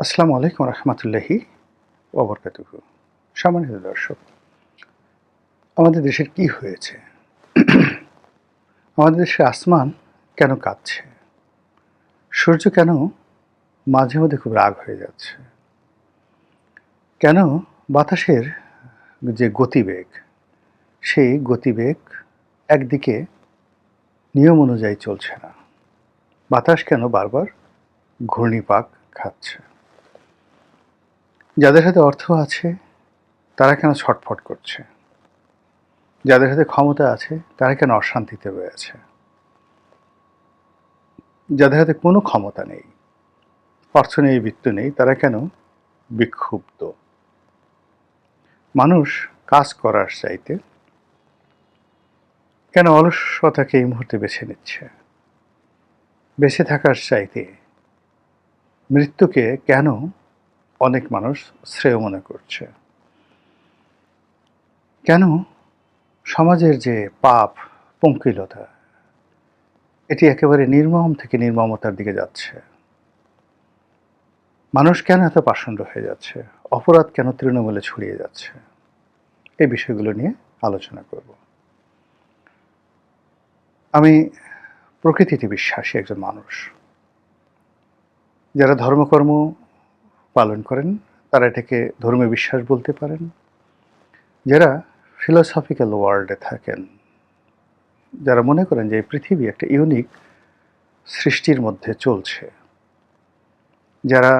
আসসালামু আলাইকুম রহমতুল্লাহি ওবরকাতুহু। সম্মানিত দর্শক, আমাদের দেশের কি হয়েছে? আমাদের দেশের আসমান কেন কাঁপছে? সূর্য কেন মাঝে মধ্যে খুব রাগ হয়ে যাচ্ছে? কেন বাতাসের যে গতিবেগ, সেই গতিবেগ একদিকে নিয়ম অনুযায়ী চলছে না? বাতাস কেন বারবার ঘূর্ণিপাক খাচ্ছে? যাদের হাতে অর্থ আছে তারা কেন ছটফট করছে? যাদের হাতে ক্ষমতা আছে তারা কেন অশান্তিতে রয়েছে? যাদের হাতে কোনো ক্ষমতা নেই, অর্থ নেই, বিত্ত নেই, তারা কেন বিক্ষুব্ধ? মানুষ কাজ করার চাইতে কেন অলসতাকে এই মুহূর্তে বেছে নিচ্ছে? বেঁচে থাকার চাইতে মৃত্যুকে কেন অনেক মানুষ শ্রেয় মনে করছে? কেন সমাজের যে পাপ, পঙ্কিলতা, এটি একেবারে নির্মম থেকে নির্মমতার দিকে যাচ্ছে? মানুষ কেন এত পাষণ্ড হয়ে যাচ্ছে? অপরাধ কেন তৃণমূলে ছড়িয়ে যাচ্ছে? এই বিষয়গুলো নিয়ে আলোচনা করব। আমি প্রকৃতিতে বিশ্বাসী একজন মানুষ। যারা ধর্মকর্ম পালন করেন তারা এটাকে ধর্মীয় বিশ্বাস বলতে পারেন। যারা ফিলোসফিক্যাল ওয়ার্ল্ডে থাকেন, যারা মনে করেন যে এই পৃথিবী একটা ইউনিক সৃষ্টির মধ্যে চলছে, যারা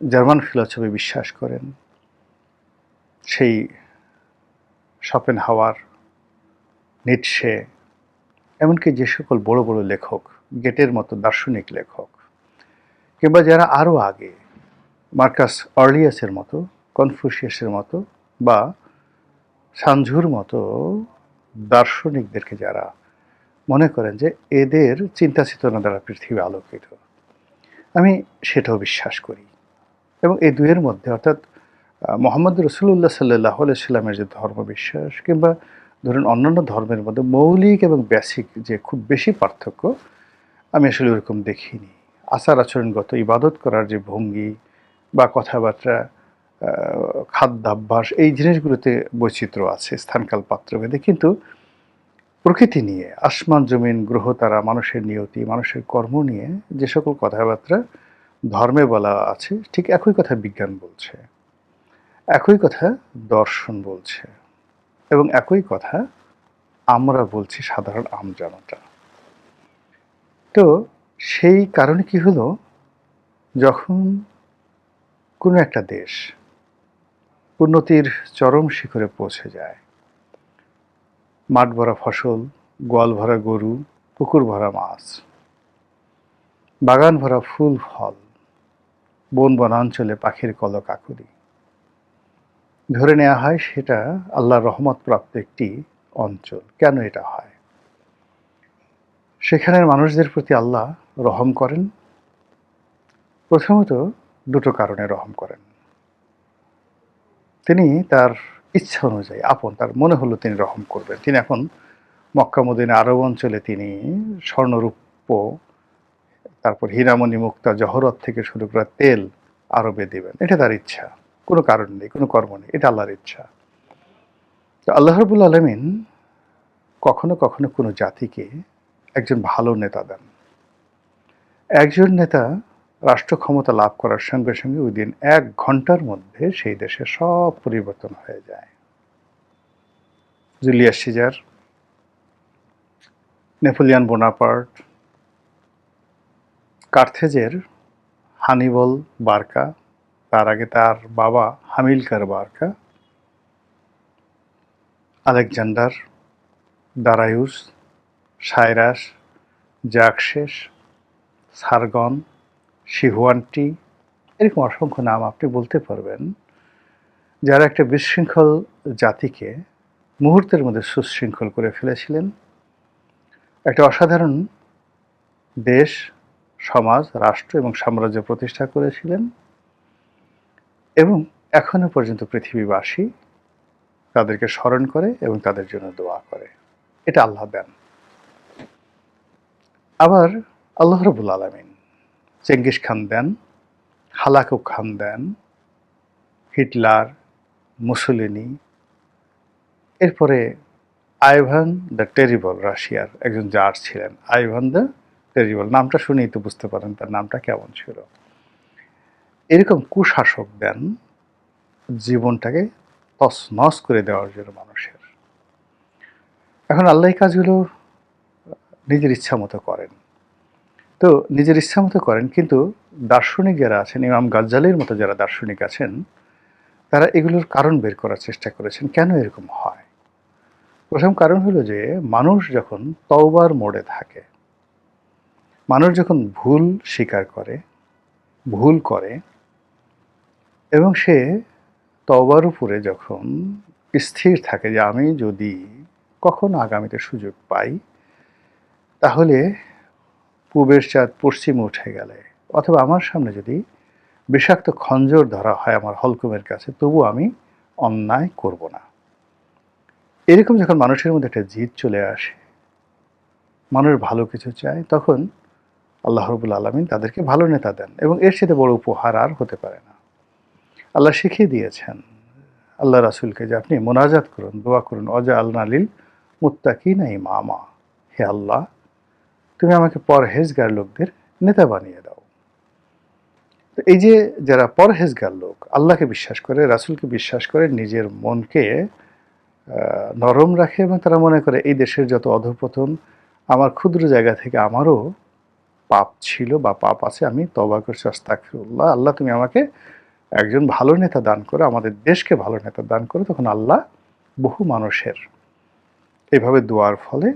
জার্মান ফিলোসফি বিশ্বাস করেন, সেই শপেনহাওয়ার, নিটশে, এমনকি যে সকল বড় বড় লেখক, গেটের মতো দার্শনিক লেখক, কিংবা যারা আরও আগে মার্কাস অর্লিয়াসের মতো, কনফুসিয়াসের মতো বা সানঝুর মতো দার্শনিকদেরকে যারা মনে করেন যে এদের চিন্তা চেতনা দ্বারা পৃথিবী আলোকিত, আমি সেটাও বিশ্বাস করি। এবং এই দুয়ের মধ্যে, অর্থাৎ মোহাম্মদ রসুল্লাহ সাল্লাহ সাল্লামের যে ধর্ম বিশ্বাস কিংবা ধরুন অন্যান্য ধর্মের মধ্যে মৌলিক এবং বেসিক যে খুব বেশি পার্থক্য আমি আসলে ওরকম দেখিনি। আচার আচরণগত ইবাদত করার যে ভঙ্গি বা কথাবার্তা, খাদ্যাভ্যাস, এই জিনিসগুলোতে বৈচিত্র্য আছে স্থানকাল পাত্রভেদে, কিন্তু প্রকৃতি নিয়ে, আসমান জমিন গ্রহ তারা, মানুষের নিয়তি, মানুষের কর্ম নিয়ে যে সকল কথাবার্তা ধর্মে বলা আছে, ঠিক একই কথা বিজ্ঞান বলছে, একই কথা দর্শন বলছে, এবং একই কথা আমরা বলছি সাধারণ আমজনতা। তো সেই কারণে কি হলো, যখন কোনো একটা দেশ উন্নতির চরম শিখরে পৌঁছে যায়, মাঠ ভরা ফসল, গোয়াল ভরা গরু, পুকুর ভরা মাছ, বাগান ভরা ফুল ফল, বন বনাঞ্চলে পাখির কলকাকলি, ধরে নেওয়া হয় সেটা আল্লাহর রহমত প্রাপ্ত একটি অঞ্চল। কেন এটা হয়? সেখানের মানুষদের প্রতি আল্লাহ রহম করেন। প্রথমত দুটো কারণে রহম করেন। তিনি তার ইচ্ছা অনুযায়ী, তার মনে হলো তিনি রহম করবেন, তিনি এখন মক্কা মদিনা আরব অঞ্চলে তিনি স্বর্ণরূপ্য, তারপর হীরামণি মুক্তা জহরত থেকে শুরু করে তেল আরবে দিবেন। এটা তার ইচ্ছা, কোনো কারণ নেই, কোনো কর্ম নেই, এটা আল্লাহর ইচ্ছা। তো আল্লাহ রাব্বুল আলামিন কখনো কখনো কোনো জাতিকে একজন ভালো নেতা দেন। একজন নেতা রাষ্ট্র ক্ষমতা লাভ করার সঙ্গে সঙ্গে ওই দিন 1 ঘন্টার মধ্যে সেই দেশে সব পরিবর্তন হয়ে যায়। জুলিয়াস সিজার, নেপোলিয়ন বোনাপার্ট, কার্থেজের হানিবল বার্কা, তার আগে তার বাবা Hamilcar Barca, Alexander, Darius, Cyrus, Xerxes, Sargon, Shi Huangdi, এরকম অসংখ্য নাম আপনি বলতে পারবেন, যারা একটা বিশৃঙ্খল জাতিকে মুহূর্তের মধ্যে সুশৃঙ্খল করে ফেলেছিলেন, একটা অসাধারণ দেশ, সমাজ, রাষ্ট্র এবং সাম্রাজ্য প্রতিষ্ঠা করেছিলেন, এবং এখনো পর্যন্ত পৃথিবীবাসী তাদেরকে স্মরণ করে এবং তাদের জন্য দোয়া করে। এটা আল্লাহ দেন। আবার আল্লাহ রাব্বুল আলামিন চেঙ্গিস খান দেন, হালাকু খান দেন, হিটলার, মুসোলিনি, এরপরে আইভান দ্য টেরিবল, রাশিয়ার একজন জার ছিলেন, আইভান দ্য টেরিবল, নামটা শুনেই তো বুঝতে পারেন তার নামটা কেমন ছিল। এরকম কুশাসক দেন জীবনটাকে তছনছ করে দেওয়ার জন্য মানুষের। এখন আল্লাহ এই কাজগুলো নিজের ইচ্ছা মতো করেন। তো নিজের ইচ্ছা মতো করেন, কিন্তু দার্শনিক যারা আছেন, ইমাম গাজ্জালির মতো যারা দার্শনিক আছেন, তারা এগুলোর কারণ বের করার চেষ্টা করেছেন কেন এরকম হয়। প্রথম কারণ হলো যে মানুষ যখন তওবার মোড়ে থাকে, মানুষ যখন ভুল স্বীকার করে, ভুল করে, এবং সে তওবার উপরে যখন স্থির থাকে যে আমি যদি কখনো আগামীতে সুযোগ পাই, তাহলে পূবের চাঁদ পশ্চিমে উঠে গেলে, অথবা আমার সামনে যদি বিষাক্ত খঞ্জর ধরা হয় আমার হলকুমের কাছে, তবু আমি অন্যায় করব না। এরকম যখন মানুষের মধ্যে একটা জিদ চলে আসে, মানুষ ভালো কিছু চায়, তখন আল্লাহ রাব্বুল আলামিন তাদেরকে ভালো নেতা দেন, এবং এর সাথে বড় উপহার আর হতে পারে না। আল্লাহ শিখিয়ে দিয়েছেন আল্লাহ রাসূলকে যে আপনি মোনাজাত করুন, দোয়া করুন, ওয়াজআলনা লিল মুত্তাকিনা ইমামা, হে আল্লাহ তুমি আমাকে পরহেজগার লোকদের নেতা বানিয়ে দাও। তো এই যে যারা পরহেজগার লোক, আল্লাহকে বিশ্বাস করে, রাসূলকে বিশ্বাস করে, নিজের মনকে নরম রাখে, এবং তারা মনে করে এই দেশের যত অধঃপতন, আমার ক্ষুদ্র জায়গা থেকে আমারও পাপ ছিল বা পাপ আছে, আমি তওবা করছি, আস্তাগফিরুল্লাহ, আল্লাহ তুমি আমাকে একজন ভালো নেতা দান করো, আমাদের দেশকে ভালো নেতা দান করো। তখন আল্লাহ বহু মানুষের এইভাবে দোয়ার ফলে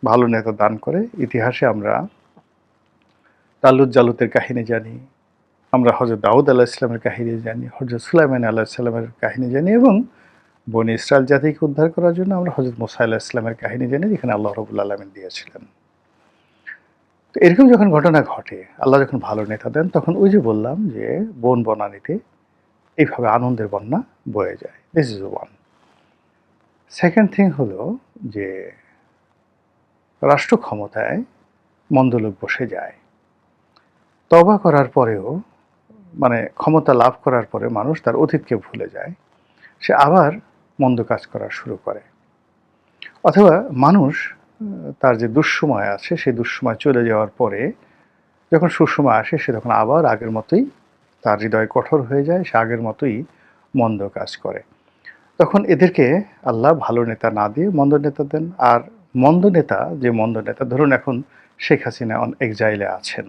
ভালো নেতা দান করে। ইতিহাসে আমরা তালুত জালুতের কাহিনী জানি, আমরা হযরত দাউদ আলাইহিস সালামের কাহিনী জানি, হযরত সুলাইমান আলাইহিস সালামের কাহিনী জানি, এবং বনী ইসরাইল জাতিকে উদ্ধার করার জন্য আমরা হযরত মূসা আলাইহিস সালামের কাহিনী জানি, যেখানে আল্লাহ রাব্বুল আলামিন দিয়েছিলেন। তো এরকম যখন ঘটনা ঘটে, আল্লাহ যখন ভালো নেতা দেন, তখন ওই যে বললাম যে বন বনানীতে এইভাবে আনন্দের বন্যা বয়ে যায়। This is one. Second thing হলো যে রাষ্ট্র ক্ষমতায় মন্দ লোক বসে যায়। তওবা করার পরেও, মানে ক্ষমতা লাভ করার পরে মানুষ তার অতীতকে ভুলে যায়, সে আবার মন্দ কাজ করা শুরু করে। অথবা মানুষ তার যে দুঃসময় আছে, সেই দুঃসময় চলে যাওয়ার পরে যখন সুসময় আসে, সে তখন আবার আগের মতোই, তার হৃদয় কঠোর হয়ে যায়, সে আগের মতোই মন্দ কাজ করে। তখন এদেরকে আল্লাহ ভালো নেতা না দিয়ে মন্দ নেতা দেন। আর মন্দ নেতা, যে মন্দ নেতা, ধরুন এখন শেখ হাসিনা এক্সাইলে আছেন,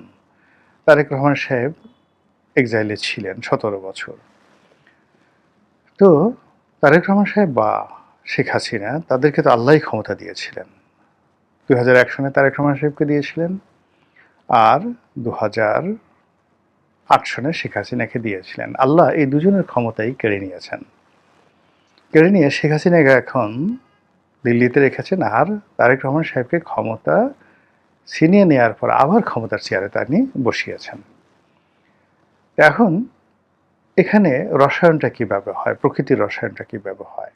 তারেক রহমান সাহেব এক্সাইলে ছিলেন 17 বছর। তো তারেক রহমান সাহেব বা শেখ হাসিনা, তাদেরকে তো আল্লাহই ক্ষমতা দিয়েছিলেন। 2001 সনে তারেক রহমান সাহেবকে দিয়েছিলেন, আর 2008 সনে শেখ হাসিনাকে দিয়েছিলেন। আল্লাহ এই দুজনের ক্ষমতাই কেড়ে নিয়েছেন। কেড়ে নিয়ে শেখ হাসিনাকে এখন দিল্লিতে রেখেছেন, আর তারেক রহমান সাহেবকে ক্ষমতা ছিনিয়ে নেওয়ার পর আবার ক্ষমতার চেয়ারে তিনি বসিয়েছেন। এখন এখানে রসায়নটা কীভাবে হয়, প্রকৃতির রসায়নটা কীভাবে হয়?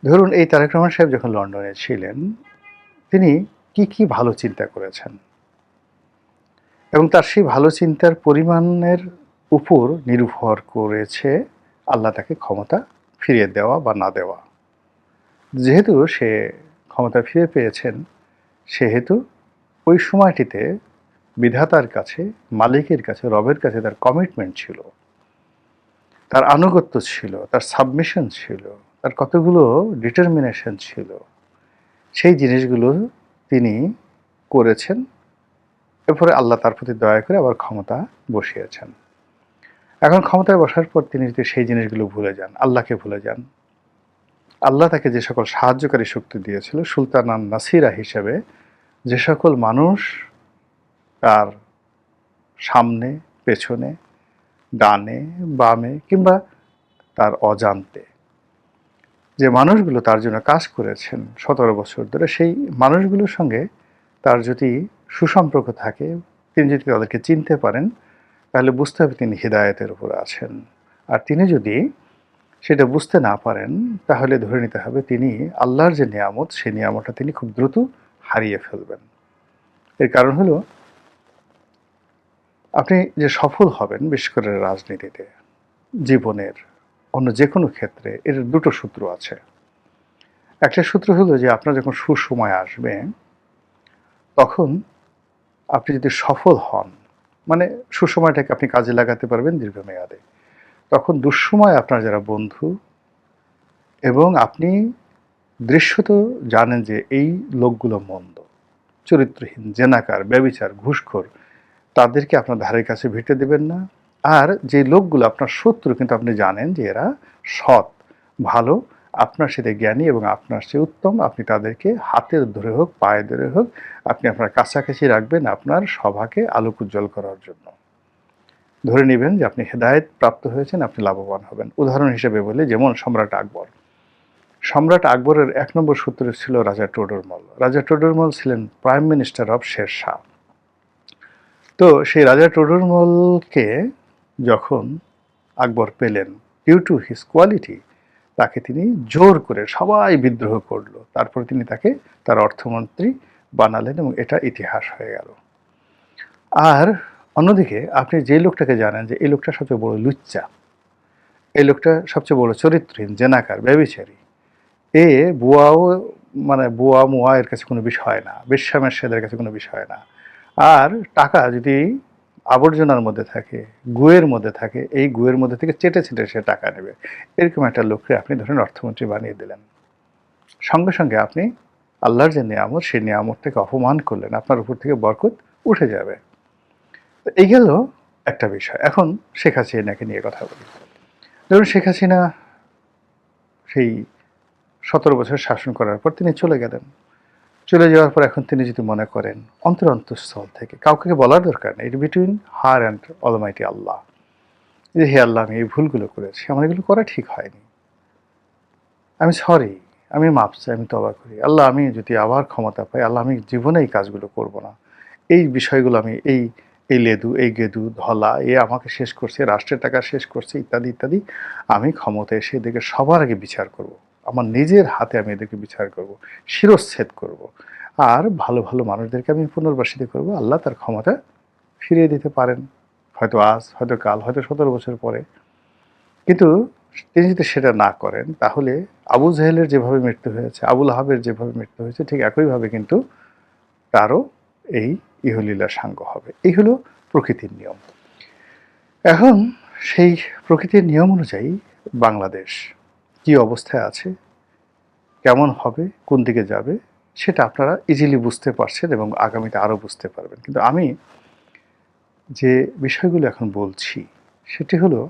ধরুন এই তারেক রহমান সাহেব যখন লন্ডনে ছিলেন, তিনি কি কি ভালো চিন্তা করেছেন, এবং তার সেই ভালো চিন্তার পরিমাণের উপর নির্ভর করেছে আল্লাহ তাকে ক্ষমতা ফিরিয়ে দেওয়া বা না দেওয়া। যেহেতু সে ক্ষমতা ফিরে পেয়েছেন, সেহেতু ওই সময়টিতে বিধাতার কাছে, মালিকের কাছে, রবের কাছে তার কমিটমেন্ট ছিল, তার আনুগত্য ছিল, তার সাবমিশন ছিল, তার কতগুলো ডিটারমিনেশন ছিল। সেই জিনিসগুলো তিনি করেছেন। এরপরে আল্লাহ তার প্রতি দয়া করে আবার ক্ষমতা বসিয়েছেন। এখন ক্ষমতায় বসার পর তিনি যদি সেই জিনিসগুলো ভুলে যান, আল্লাহকে ভুলে যান, আল্লাহ তাকে যে সকল সাহায্যকারী শক্তি দিয়েছিল, সুলতানান নাসিরা হিসেবে যে সকল মানুষ তার সামনে, পেছনে, ডানে, বামে, কিংবা তার অজান্তে যে মানুষগুলো তার জন্য কাজ করেছেন 17 বছর ধরে, সেই মানুষগুলোর সঙ্গে তার যদি সুসম্পর্ক থাকে, তিনি যদি তাদেরকে চিনতে পারেন, তাহলে বুঝতে হবে তিনি হিদায়াতের উপর আছেন। আর তিনি যদি সেটা বুঝতে না পারেন, তাহলে ধরে নিতে হবে তিনি আল্লাহর যে নিয়ামত, সেই নিয়ামতটা তিনি খুব দ্রুত হারিয়ে ফেলবেন। এর কারণ হলো আপনি যে সফল হবেন বিশেষ করে রাজনীতিতে, জীবনের অন্য যে কোনো ক্ষেত্রে, এর দুটো সূত্র আছে। একটা সূত্র হলো যে আপনার যখন সুসময় আসবে, তখন আপনি যদি সফল হন, মানে সুসময়টাকে আপনি কাজে লাগাতে পারবেন দীর্ঘমেয়াদে, তখন দুঃসময় আপনার যারা বন্ধু এবং আপনি দৃশ্যত জানেন যে এই লোকগুলো মন্দ, চরিত্রহীন, জেনাকার, ব্যভিচার, ঘুষখোর, তাদেরকে আপনার ধারের কাছে ভিটে দেবেন না। আর যে লোকগুলো আপনার শত্রু কিন্তু আপনি জানেন যে এরা সৎ, ভালো, আপনার সাথে জ্ঞানী এবং আপনার চেয়ে উত্তম, আপনি তাদেরকে হাতের ধরে হোক, পায়ে ধরে হোক, আপনি আপনার কাছাকাছি রাখবেন আপনার সভাকে আলোক উজ্জ্বল করার জন্য। ধরে নেবেন যে আপনি হেদায়েত প্রাপ্ত হয়েছেন, আপনি লাভবান হবেন। উদাহরণ হিসেবে বলি, যেমন সম্রাট আকবর। সম্রাট আকবরের ১ নম্বর সূত্র ছিল রাজা টোডরমল। রাজা টোডরমল ছিলেন প্রাইম মিনিস্টার অফ শেরশাহ। তো সেই রাজা টোডরমলকে যখন আকবর পেলেন, ডিউ টু হিজ কোয়ালিটি, তাকে তিনি জোর করে, সবাই বিদ্রোহ করলো, তারপর তিনি তাকে তার অর্থমন্ত্রী বানালেন এবং এটা ইতিহাস হয়ে গেল। আর অন্যদিকে আপনি যে লোকটাকে জানেন যে এই লোকটা সবচেয়ে বড় লুচ্চা, এই লোকটা সবচেয়ে বড় চরিত্রহীন, জেনাকার, ব্যভিচারী, এ বুয়াও, মানে বুয়া মুয়া এর কাছে কোনো বিষয় না, বেশ্যামেশ্যাদের কাছে কোনো বিষয় না। আর টাকা যদি আবর্জনার মধ্যে থাকে, গুয়ের মধ্যে থাকে, এই গুয়ের মধ্যে থেকে চেটে চেটে সে টাকা নেবে। এরকম একটা লোককে আপনি ধরেন অর্থমন্ত্রী বানিয়ে দিলেন, সঙ্গে সঙ্গে আপনি আল্লাহর যে নিয়ামত, সেই নিয়ামতটাকে অপমান করলেন, আপনার উপর থেকে বরকত উঠে যাবে। এই গেল একটা বিষয়। এখন শেখ হাসিনাকে নিয়ে কথা বলি। ধরুন শেখ হাসিনা সেই ১৭ বছর শাসন করার পর তিনি চলে গেলেন। চলে যাওয়ার পর এখন তিনি যদি মনে করেন অন্তরস্থল থেকে, কাউকে বলার দরকার নেই, ইট বিটুইন হার অ্যান্ড অলমাইটি আল্লাহ, যে হে আল্লাহ, আমি এই ভুলগুলো করেছি, আমার এগুলো করা ঠিক হয়নি, আমি সরি, আমি মাপ চাই, আমি তওবা করি, আল্লাহ আমি যদি আবার ক্ষমতা পাই, আল্লাহ আমি জীবনে এই কাজগুলো করব না, এই বিষয়গুলো আমি এই এই লেদু, এই গেদু, ধলা, এ আমাকে শেষ করছে, রাষ্ট্রের টাকা শেষ করছে, ইত্যাদি ইত্যাদি, আমি ক্ষমতায় এসে এদেরকে সবার আগে বিচার করব, আমার নিজের হাতে আমি এদেরকে বিচার করব, শিরচ্ছেদ করব, আর ভালো ভালো মানুষদেরকে আমি পুনর্বাসিত করব। আল্লাহ তার ক্ষমতা ফিরিয়ে দিতে পারেন, হয়তো আজ, হয়তো কাল, হয়তো ১৭ বছর পরে। কিন্তু তিনি যদি সেটা না করেন, তাহলে আবু জাহেলের যেভাবে মৃত্যু হয়েছে, আবুল আহাবের যেভাবে মৃত্যু হয়েছে, ঠিক একইভাবে কিন্তু তারও এই ইহলীলা সাঙ্গ হবে। এই হলো প্রকৃতির নিয়ম। এখন সেই প্রকৃতির নিয়ম অনুযায়ী বাংলাদেশ কি অবস্থায় আছে, কেমন হবে, কোন দিকে যাবে, সেটা আপনারা ইজিলি বুঝতে পারছেন এবং আগামীতে আরও বুঝতে পারবেন। কিন্তু আমি যে বিষয়গুলো এখন বলছি, সেটি হলো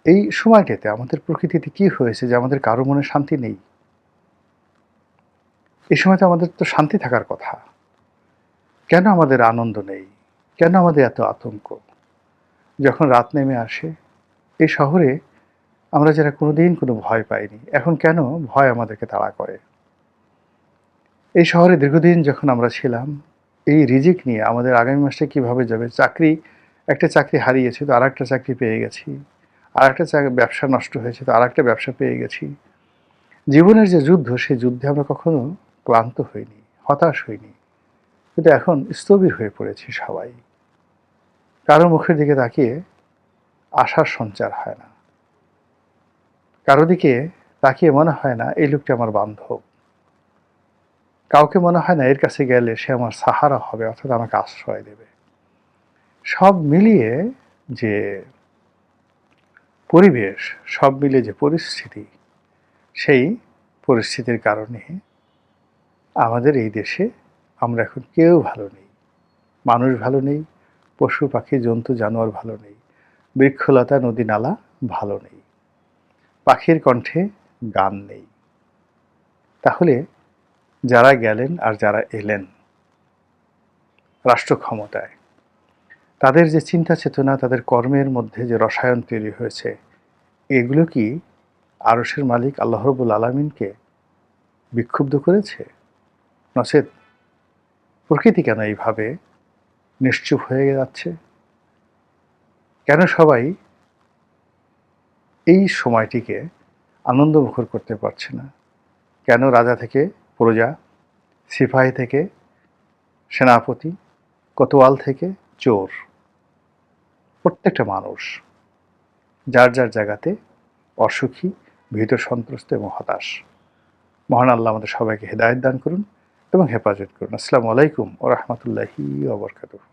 এই সময়টাতে আমাদের প্রকৃতিতে কি হয়েছে যে আমাদের কারো মনে শান্তি নেই। এই সময়তে আমাদের তো শান্তি থাকার কথা, কেন আমাদের আনন্দ নেই, কেন আমাদের এত আতঙ্ক? যখন রাত নেমে আসে এই শহরে, আমরা যারা কোনোদিন কোনো ভয় পাইনি, এখন কেন ভয় আমাদেরকে তাড়া করে? এই শহরে দীর্ঘদিন যখন আমরা ছিলাম, এই রিজিক নিয়ে আমাদের আগামী মাসে কীভাবে যাবে, একটা চাকরি হারিয়েছি তো আর একটা চাকরি পেয়ে গেছি, আর একটা ব্যবসা নষ্ট হয়েছে তো আর একটা ব্যবসা পেয়ে গেছি। জীবনের যে যুদ্ধ, সেই যুদ্ধে আমরা কখনো ক্লান্ত হইনি, হতাশ হইনি, কিন্তু এখন স্থবির হয়ে পড়েছি সবাই। কারো মুখের দিকে তাকিয়ে আশার সঞ্চার হয় না, কারো দিকে তাকিয়ে মনে হয় না এই লোকটি আমার বান্ধব, কাউকে মনে হয় না এর কাছে গেলে সে আমার সাহারা হবে, অর্থাৎ আমাকে আশ্রয় দেবে। সব মিলিয়ে যে পরিবেশ, সব মিলিয়ে যে পরিস্থিতি, সেই পরিস্থিতির কারণে আমাদের এই দেশে আমরা এখন কেউ ভালো নেই। মানুষ ভালো নেই, পশু পাখি জন্তু জানোয়ার ভালো নেই, বৃক্ষলতা নদী নালা ভালো নেই, পাখির কণ্ঠে গান নেই। তাহলে যারা গেলেন আর যারা এলেন রাষ্ট্র ক্ষমতায়, তাদের যে চিন্তা চেতনা, তাদের কর্মের মধ্যে যে রসায়ন তৈরি হয়েছে, এগুলো কি আরশের মালিক আল্লাহ রাব্বুল আলামিনকে বিক্ষুব্ধ করেছে? নচেৎ প্রকৃতি কেন এইভাবে নিশ্চুপ হয়ে যাচ্ছে? কেন সবাই এই সময়টিকে আনন্দমুখর করতে পারছে না? কেন রাজা থেকে প্রজা, সিপাহী থেকে সেনাপতি, কোতোয়াল থেকে চোর, প্রত্যেকটা মানুষ যার যার জায়গাতে অসুখী, ভীত, সন্ত্রস্ত এবং হতাশ। মহান আল্লাহ আমাদের সবাইকে হেদায়েত দান করুন এবং হেফাজত করুন। আসসালামু আলাইকুম ওয়া রাহমাতুল্লাহি ওয়া বারাকাতুহু।